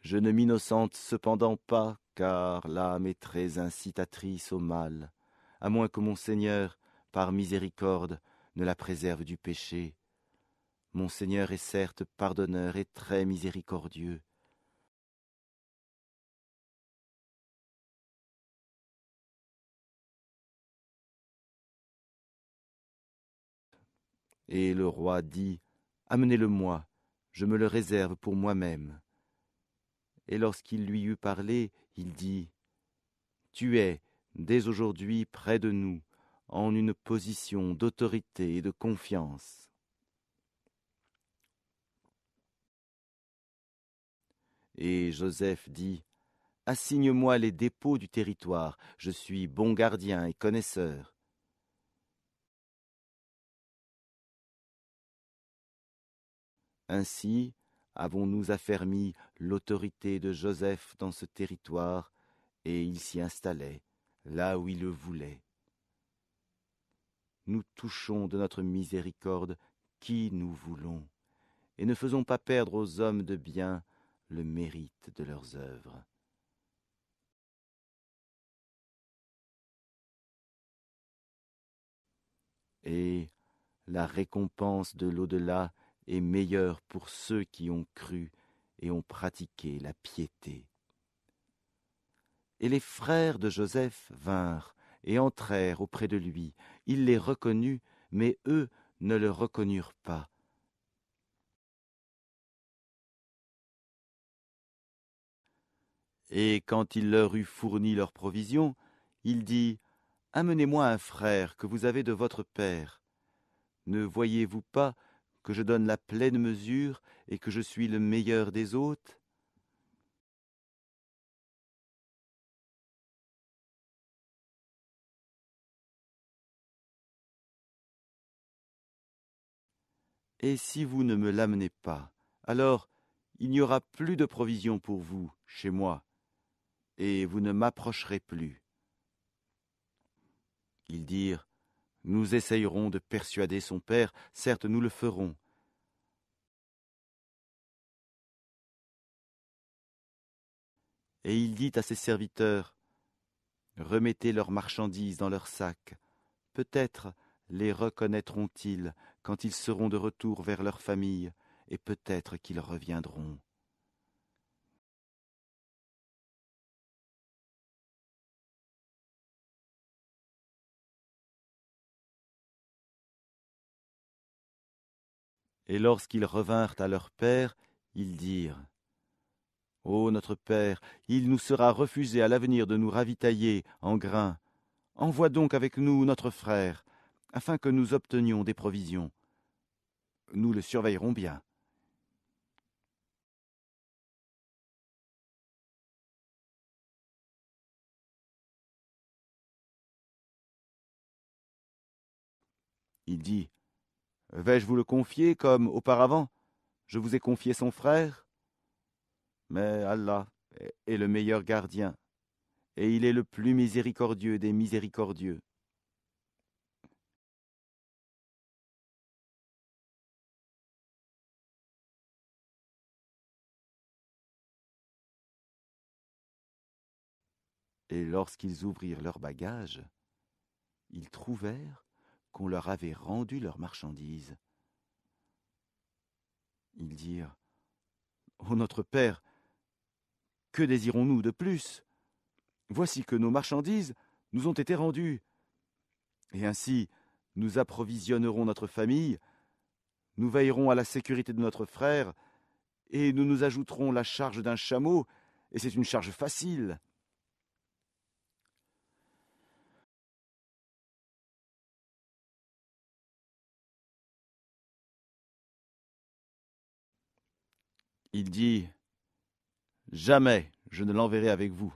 Je ne m'innocente cependant pas, car l'âme est très incitatrice au mal, à moins que mon Seigneur, par miséricorde, ne la préserve du péché. Mon Seigneur est certes pardonneur et très miséricordieux. Et le roi dit, amenez-le-moi, je me le réserve pour moi-même. Et lorsqu'il lui eut parlé, il dit, tu es, dès aujourd'hui, près de nous, en une position d'autorité et de confiance. Et Joseph dit, assigne-moi les dépôts du territoire, je suis bon gardien et connaisseur. Ainsi avons-nous affermi l'autorité de Joseph dans ce territoire, et il s'y installait, là où il le voulait. Nous touchons de notre miséricorde qui nous voulons, et ne faisons pas perdre aux hommes de bien le mérite de leurs œuvres. Et la récompense de l'au-delà est meilleure pour ceux qui ont cru et ont pratiqué la piété. Et les frères de Joseph vinrent et entrèrent auprès de lui. Il les reconnut, mais eux ne le reconnurent pas. Et quand il leur eut fourni leurs provisions, il dit, « Amenez-moi un frère que vous avez de votre père. Ne voyez-vous pas que je donne la pleine mesure et que je suis le meilleur des hôtes ?» Et si vous ne me l'amenez pas, alors il n'y aura plus de provisions pour vous chez moi, et vous ne m'approcherez plus. Ils dirent, nous essayerons de persuader son père, certes nous le ferons. Et il dit à ses serviteurs, remettez leurs marchandises dans leurs sacs, peut-être les reconnaîtront-ils quand ils seront de retour vers leur famille, et peut-être qu'ils reviendront. Et lorsqu'ils revinrent à leur père, ils dirent, ô notre père, il nous sera refusé à l'avenir de nous ravitailler en grains. Envoie donc avec nous notre frère, afin que nous obtenions des provisions. Nous le surveillerons bien. Il dit, vais-je vous le confier comme auparavant? Je vous ai confié son frère. Mais Allah est le meilleur gardien, et il est le plus miséricordieux des miséricordieux. Et lorsqu'ils ouvrirent leurs bagages, ils trouvèrent qu'on leur avait rendu leurs marchandises. Ils dirent, ô notre père, que désirons-nous de plus? Voici que nos marchandises nous ont été rendues. Et ainsi, nous approvisionnerons notre famille, nous veillerons à la sécurité de notre frère, et nous nous ajouterons la charge d'un chameau, et c'est une charge facile. Il dit, jamais je ne l'enverrai avec vous,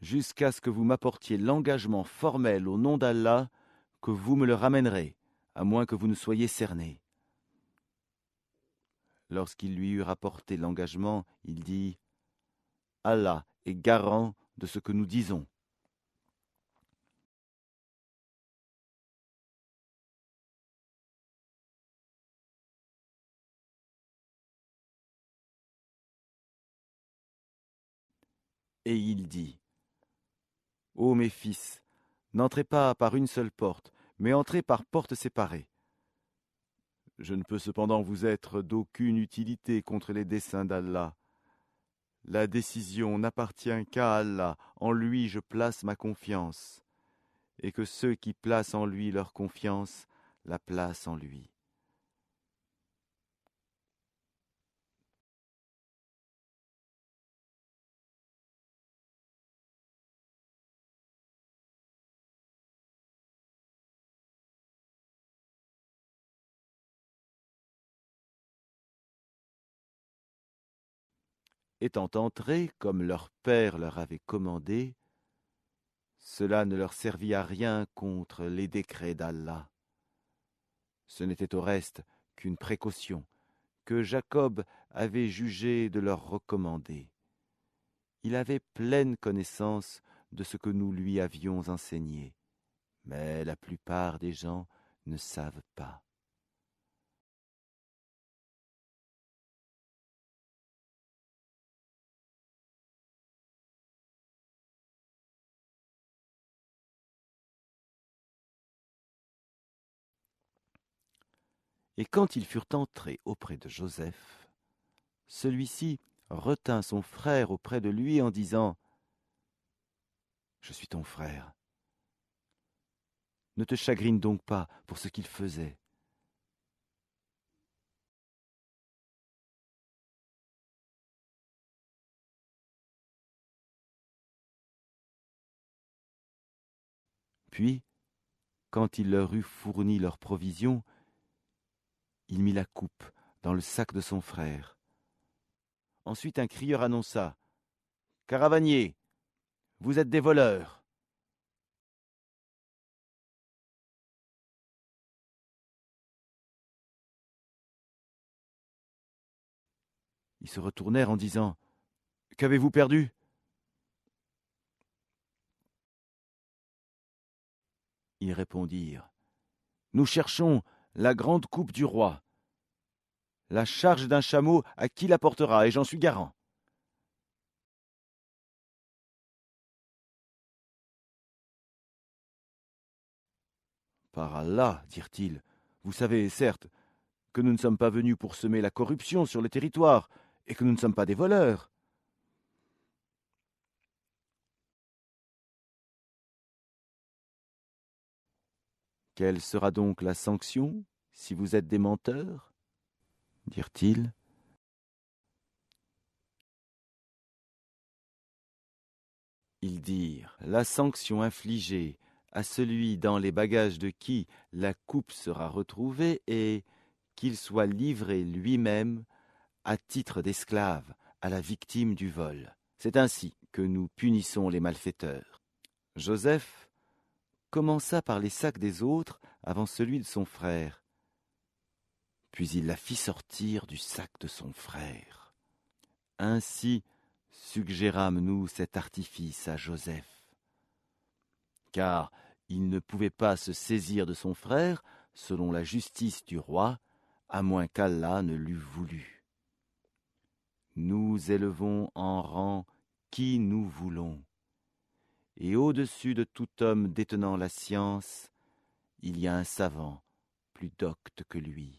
jusqu'à ce que vous m'apportiez l'engagement formel au nom d'Allah que vous me le ramènerez, à moins que vous ne soyez cerné. Lorsqu'il lui eut rapporté l'engagement, il dit, Allah est garant de ce que nous disons. Et il dit, ô mes fils, n'entrez pas par une seule porte, mais entrez par portes séparées. Je ne peux cependant vous être d'aucune utilité contre les desseins d'Allah. La décision n'appartient qu'à Allah, en lui je place ma confiance, et que ceux qui placent en lui leur confiance la placent en lui. Étant entrés, comme leur père leur avait commandé, cela ne leur servit à rien contre les décrets d'Allah. Ce n'était au reste qu'une précaution que Jacob avait jugé de leur recommander. Il avait pleine connaissance de ce que nous lui avions enseigné, mais la plupart des gens ne savent pas. Et quand ils furent entrés auprès de Joseph, celui-ci retint son frère auprès de lui en disant « Je suis ton frère. Ne te chagrine donc pas pour ce qu'il faisait. » Puis, quand il leur eut fourni leurs provisions, il mit la coupe dans le sac de son frère. Ensuite un crieur annonça « Caravaniers, vous êtes des voleurs !» Ils se retournèrent en disant « Qu'avez-vous perdu ?» Ils répondirent « Nous cherchons la grande coupe du roi. La charge d'un chameau, à qui la portera, et j'en suis garant. » Par Allah, dirent-ils, vous savez, certes, que nous ne sommes pas venus pour semer la corruption sur le territoire, et que nous ne sommes pas des voleurs. Quelle sera donc la sanction, si vous êtes des menteurs ? Dirent-ils. Ils dirent, la sanction infligée à celui dans les bagages de qui la coupe sera retrouvée est qu'il soit livré lui-même à titre d'esclave à la victime du vol. C'est ainsi que nous punissons les malfaiteurs. Joseph commença par les sacs des autres avant celui de son frère. Puis il la fit sortir du sac de son frère. Ainsi suggérâmes-nous cet artifice à Joseph. Car il ne pouvait pas se saisir de son frère selon la justice du roi, à moins qu'Allah ne l'eût voulu. Nous élevons en rang qui nous voulons, et au-dessus de tout homme détenant la science, il y a un savant plus docte que lui.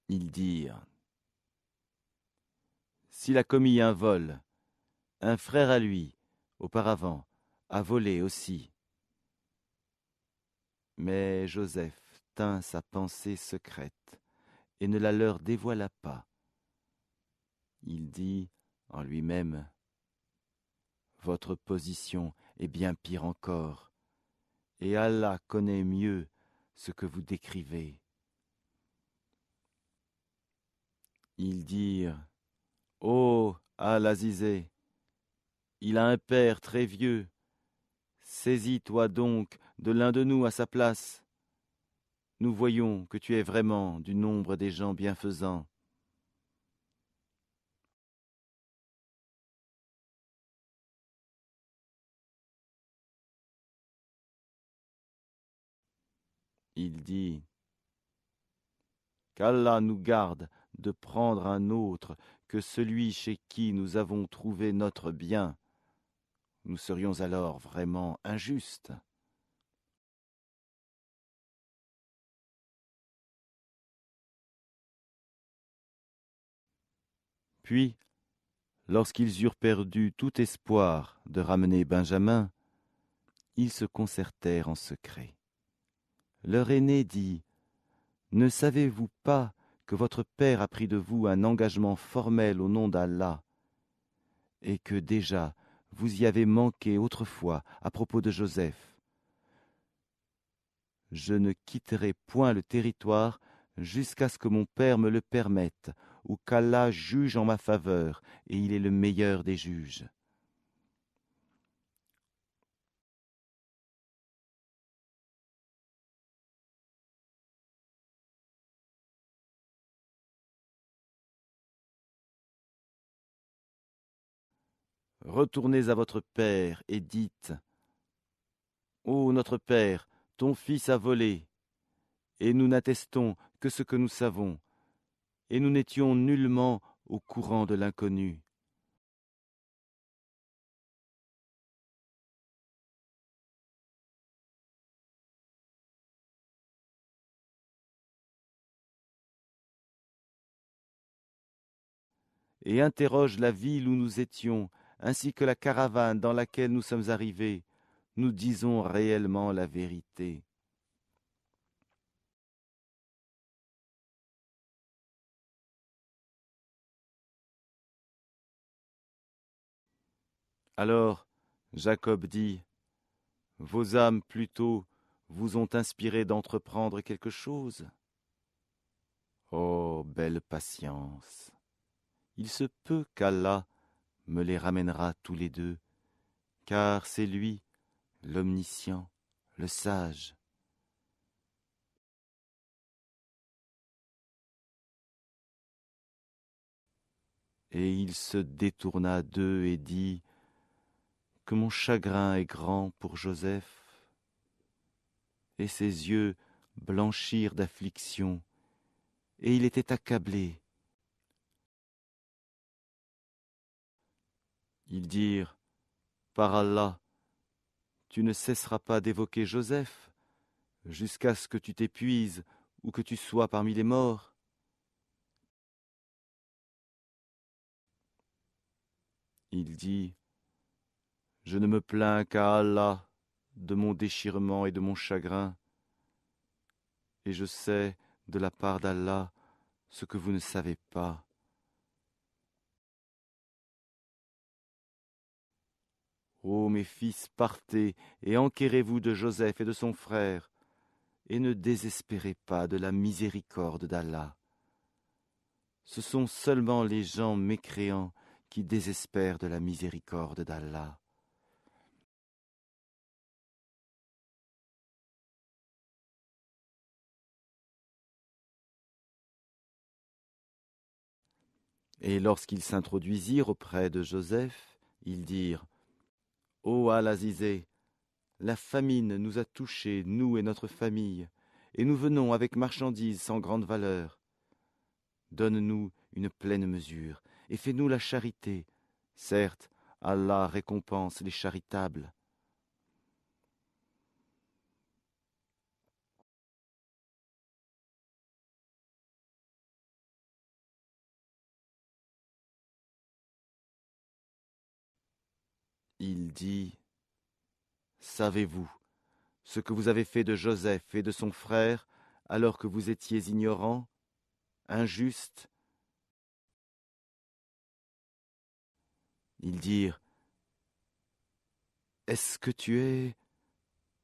Ils dirent, s'il a commis un vol, un frère à lui, auparavant, a volé aussi. Mais Joseph tint sa pensée secrète et ne la leur dévoila pas. Il dit en lui-même, votre position est bien pire encore, et Allah connaît mieux ce que vous décrivez. Ils dirent, ô Al-Azizé, il a un père très vieux, saisis-toi donc de l'un de nous à sa place. Nous voyons que tu es vraiment du nombre des gens bienfaisants. Il dit, qu'Allah nous garde de prendre un autre que celui chez qui nous avons trouvé notre bien. Nous serions alors vraiment injustes. Puis, lorsqu'ils eurent perdu tout espoir de ramener Benjamin, ils se concertèrent en secret. Leur aîné dit, « Ne savez-vous pas que votre père a pris de vous un engagement formel au nom d'Allah, et que déjà vous y avez manqué autrefois à propos de Joseph? Je ne quitterai point le territoire jusqu'à ce que mon père me le permette, ou qu'Allah juge en ma faveur, et il est le meilleur des juges. » Retournez à votre père et dites, « Ô notre père, ton fils a volé, et nous n'attestons que ce que nous savons, et nous n'étions nullement au courant de l'inconnu. » Et interroge la ville où nous étions, ainsi que la caravane dans laquelle nous sommes arrivés. Nous disons réellement la vérité. Alors Jacob dit, « Vos âmes plutôt vous ont inspiré d'entreprendre quelque chose. Oh, belle patience! Il se peut qu'Allah me les ramènera tous les deux, car c'est lui, l'omniscient, le sage. » Et il se détourna d'eux et dit, « Que mon chagrin est grand pour Joseph. » Et ses yeux blanchirent d'affliction, et il était accablé. Ils dirent, « Par Allah, tu ne cesseras pas d'évoquer Joseph, jusqu'à ce que tu t'épuises ou que tu sois parmi les morts. » Il dit, « Je ne me plains qu'à Allah de mon déchirement et de mon chagrin, et je sais de la part d'Allah ce que vous ne savez pas. Ô mes fils, partez et enquérez-vous de Joseph et de son frère, et ne désespérez pas de la miséricorde d'Allah. Ce sont seulement les gens mécréants qui désespèrent de la miséricorde d'Allah. » Et lorsqu'ils s'introduisirent auprès de Joseph, ils dirent, « Ô Al-Azizé, la famine nous a touchés, nous et notre famille, et nous venons avec marchandises sans grande valeur. Donne-nous une pleine mesure, et fais-nous la charité. Certes, Allah récompense les charitables. » Il dit, « Savez-vous ce que vous avez fait de Joseph et de son frère alors que vous étiez ignorants, injustes? » Ils dirent, « Est-ce que tu es...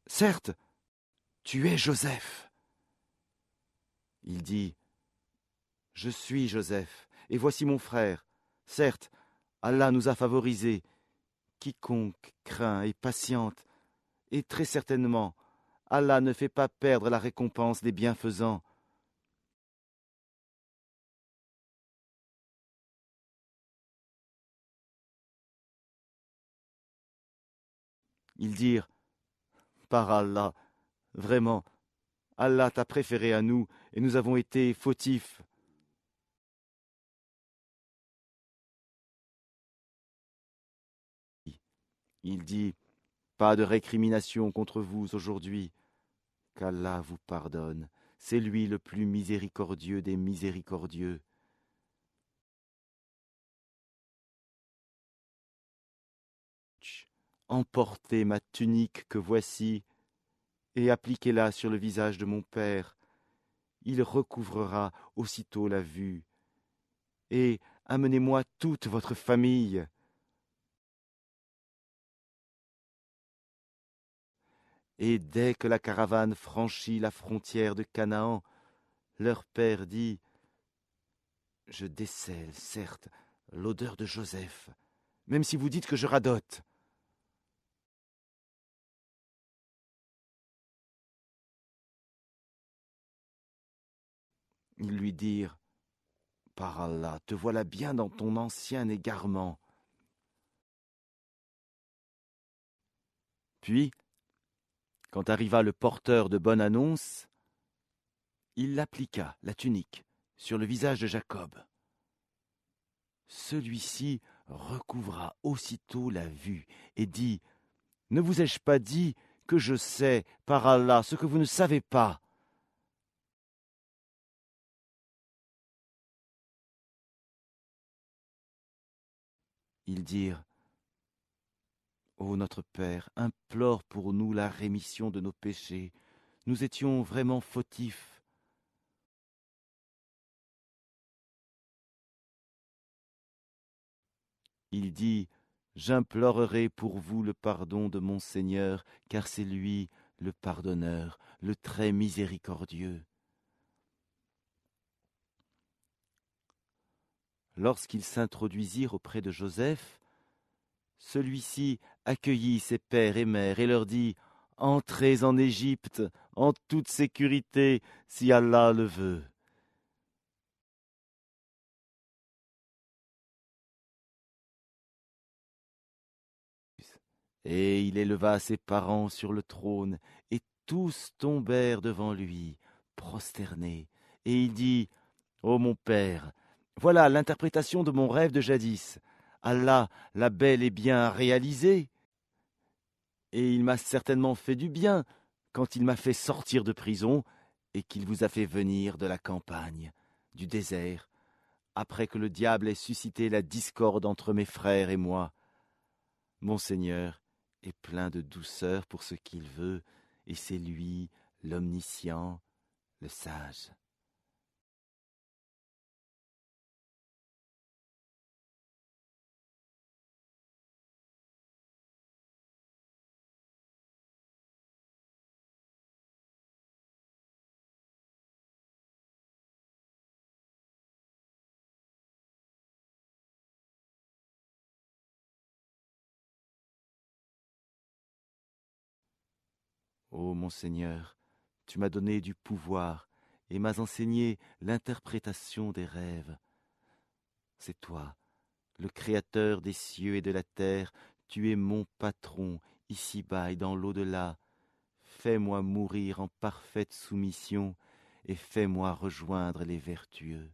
Certes, tu es Joseph. » Il dit, « Je suis Joseph, et voici mon frère. Certes, Allah nous a favorisés. Quiconque craint et patiente, et très certainement, Allah ne fait pas perdre la récompense des bienfaisants. » Ils dirent, « Par Allah, vraiment, Allah t'a préféré à nous, et nous avons été fautifs. Il dit, pas de récrimination contre vous aujourd'hui, qu'Allah vous pardonne. C'est lui le plus miséricordieux des miséricordieux. Emportez ma tunique que voici, et appliquez-la sur le visage de mon père. Il recouvrera aussitôt la vue. Et amenez-moi toute votre famille. Et dès que la caravane franchit la frontière de Canaan, leur père dit, je décèle, certes, l'odeur de Joseph, même si vous dites que je radote. Ils lui dirent, par Allah, te voilà bien dans ton ancien égarement. Puis, quand arriva le porteur de bonne annonce, il appliqua la tunique sur le visage de Jacob. Celui-ci recouvra aussitôt la vue et dit, ne vous ai-je pas dit que je sais, par Allah, ce que vous ne savez pas? Ils dirent, ô notre Père, implore pour nous la rémission de nos péchés. Nous étions vraiment fautifs. Il dit, j'implorerai pour vous le pardon de mon Seigneur, car c'est lui le pardonneur, le très miséricordieux. Lorsqu'ils s'introduisirent auprès de Joseph, celui-ci accueillit ses pères et mères et leur dit, entrez en Égypte en toute sécurité, si Allah le veut. Et il éleva ses parents sur le trône, et tous tombèrent devant lui, prosternés. Et il dit, ô mon père, voilà l'interprétation de mon rêve de jadis. Allah l'a bel et bien réalisé, et il m'a certainement fait du bien quand il m'a fait sortir de prison et qu'il vous a fait venir de la campagne, du désert, après que le diable ait suscité la discorde entre mes frères et moi. Mon Seigneur est plein de douceur pour ce qu'il veut, et c'est lui l'omniscient, le sage. Ô mon Seigneur, tu m'as donné du pouvoir et m'as enseigné l'interprétation des rêves. C'est toi, le Créateur des cieux et de la terre, tu es mon patron, ici-bas et dans l'au-delà. Fais-moi mourir en parfaite soumission et fais-moi rejoindre les vertueux.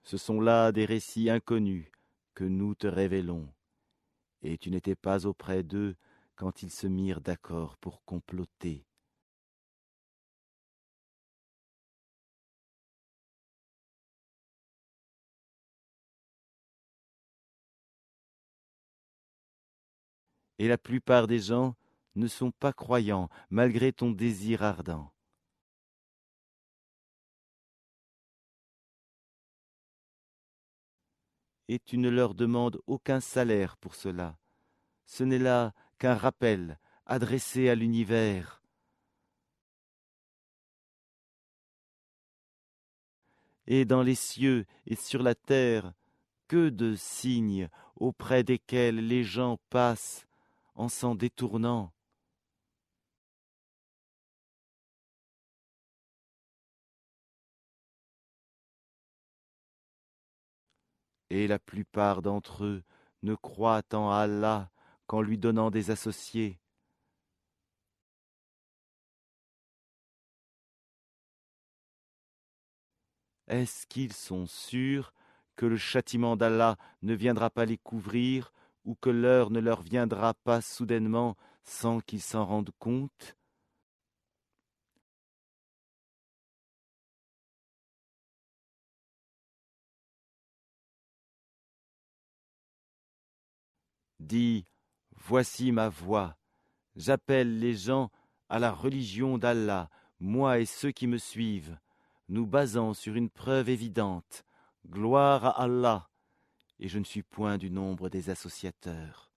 Ce sont là des récits inconnus que nous te révélons, et tu n'étais pas auprès d'eux quand ils se mirent d'accord pour comploter. Et la plupart des gens ne sont pas croyants malgré ton désir ardent. Et tu ne leur demandes aucun salaire pour cela. Ce n'est là qu'un rappel adressé à l'univers. Et dans les cieux et sur la terre, que de signes auprès desquels les gens passent en s'en détournant. Et la plupart d'entre eux ne croient en Allah qu'en lui donnant des associés. Est-ce qu'ils sont sûrs que le châtiment d'Allah ne viendra pas les couvrir ou que l'heure ne leur viendra pas soudainement sans qu'ils s'en rendent compte? Dis, voici ma voix, j'appelle les gens à la religion d'Allah, moi et ceux qui me suivent, nous basant sur une preuve évidente. Gloire à Allah, et je ne suis point du nombre des associateurs.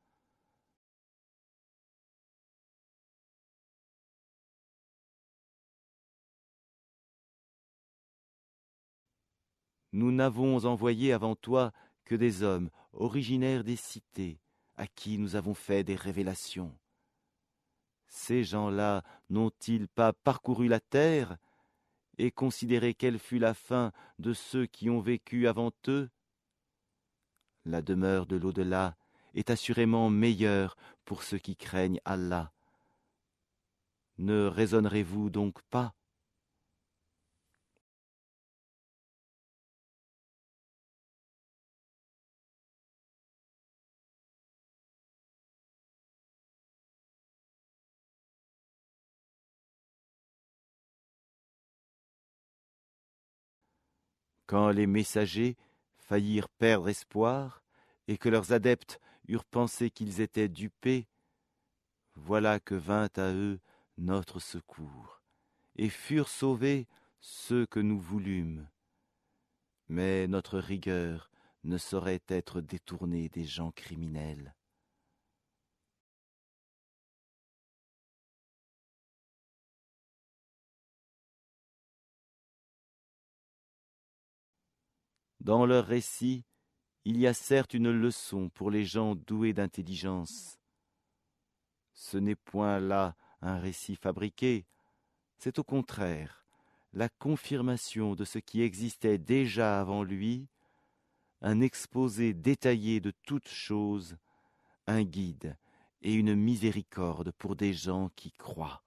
Nous n'avons envoyé avant toi que des hommes originaires des cités, à qui nous avons fait des révélations. Ces gens-là n'ont-ils pas parcouru la terre et considéré quelle fut la fin de ceux qui ont vécu avant eux? La demeure de l'au-delà est assurément meilleure pour ceux qui craignent Allah. Ne raisonnerez-vous donc pas? Quand les messagers faillirent perdre espoir et que leurs adeptes eurent pensé qu'ils étaient dupés, voilà que vint à eux notre secours, et furent sauvés ceux que nous voulûmes. Mais notre rigueur ne saurait être détournée des gens criminels. Dans leur récit, il y a certes une leçon pour les gens doués d'intelligence. Ce n'est point là un récit fabriqué, c'est au contraire la confirmation de ce qui existait déjà avant lui, un exposé détaillé de toutes choses, un guide et une miséricorde pour des gens qui croient.